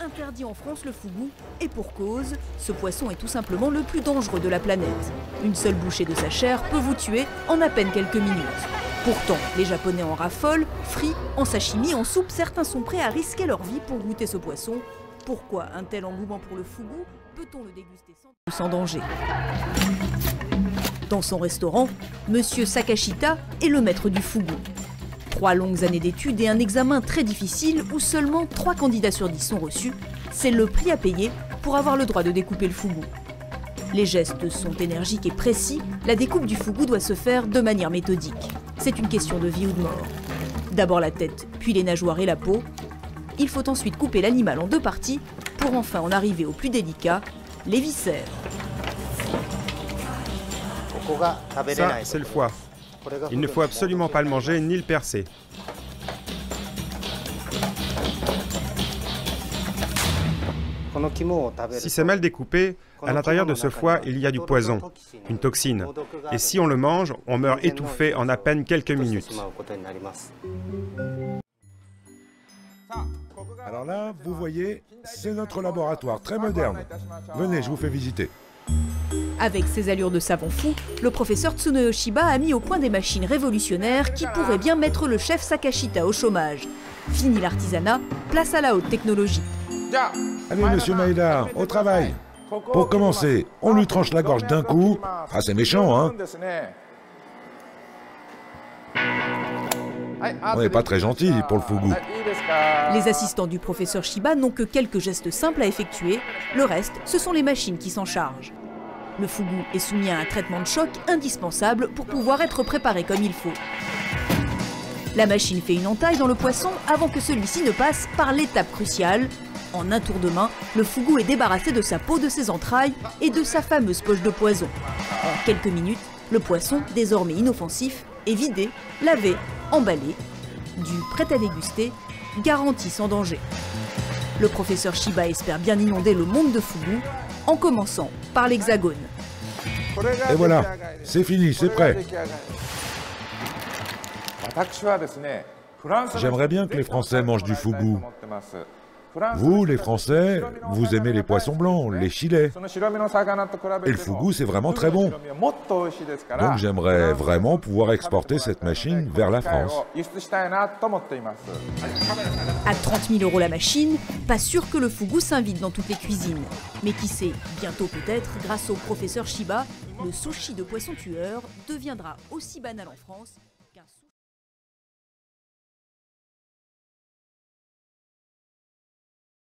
Interdit en France le fougou, et pour cause, ce poisson est tout simplement le plus dangereux de la planète. Une seule bouchée de sa chair peut vous tuer en à peine quelques minutes. Pourtant, les Japonais en raffolent, frits, en sashimi, en soupe, certains sont prêts à risquer leur vie pour goûter ce poisson. Pourquoi un tel engouement pour le fougou? Peut-on le déguster sans danger? Dans son restaurant, Monsieur Sakashita est le maître du fougou. 3 longues années d'études et un examen très difficile où seulement 3 candidats sur 10 sont reçus, c'est le prix à payer pour avoir le droit de découper le fougou. Les gestes sont énergiques et précis, la découpe du fougou doit se faire de manière méthodique. C'est une question de vie ou de mort. D'abord la tête, puis les nageoires et la peau. Il faut ensuite couper l'animal en 2 parties pour enfin en arriver au plus délicat, les viscères. Ça, c'est le foie. Il ne faut absolument pas le manger ni le percer. Si c'est mal découpé, à l'intérieur de ce foie, il y a du poison, une toxine. Et si on le mange, on meurt étouffé en à peine quelques minutes. Alors là, vous voyez, c'est notre laboratoire très moderne. Venez, je vous fais visiter. Avec ses allures de savant fou, le professeur Tsunoyo Shiba a mis au point des machines révolutionnaires qui pourraient bien mettre le chef Sakashita au chômage. Fini l'artisanat, place à la haute technologie. Allez, monsieur Maeda, au travail. Pour commencer, on lui tranche la gorge d'un coup. Ah, c'est méchant, hein? On n'est pas très gentil pour le fougou. Les assistants du professeur Shiba n'ont que quelques gestes simples à effectuer. Le reste, ce sont les machines qui s'en chargent. Le fougou est soumis à un traitement de choc indispensable pour pouvoir être préparé comme il faut. La machine fait une entaille dans le poisson avant que celui-ci ne passe par l'étape cruciale. En un tour de main, le fougou est débarrassé de sa peau, de ses entrailles et de sa fameuse poche de poison. En quelques minutes, le poisson, désormais inoffensif, est vidé, lavé, emballé, du prêt à déguster, garanti sans danger. Le professeur Shiba espère bien inonder le monde de fougou, en commençant par l'Hexagone. Et voilà, c'est fini, c'est prêt. J'aimerais bien que les Français mangent du fougou. Vous, les Français, vous aimez les poissons blancs, les filets. Et le fougou, c'est vraiment très bon. Donc j'aimerais vraiment pouvoir exporter cette machine vers la France. À 30 000 € la machine, pas sûr que le fougou s'invite dans toutes les cuisines. Mais qui sait, bientôt peut-être, grâce au professeur Shiba, le sushi de poisson tueur deviendra aussi banal en France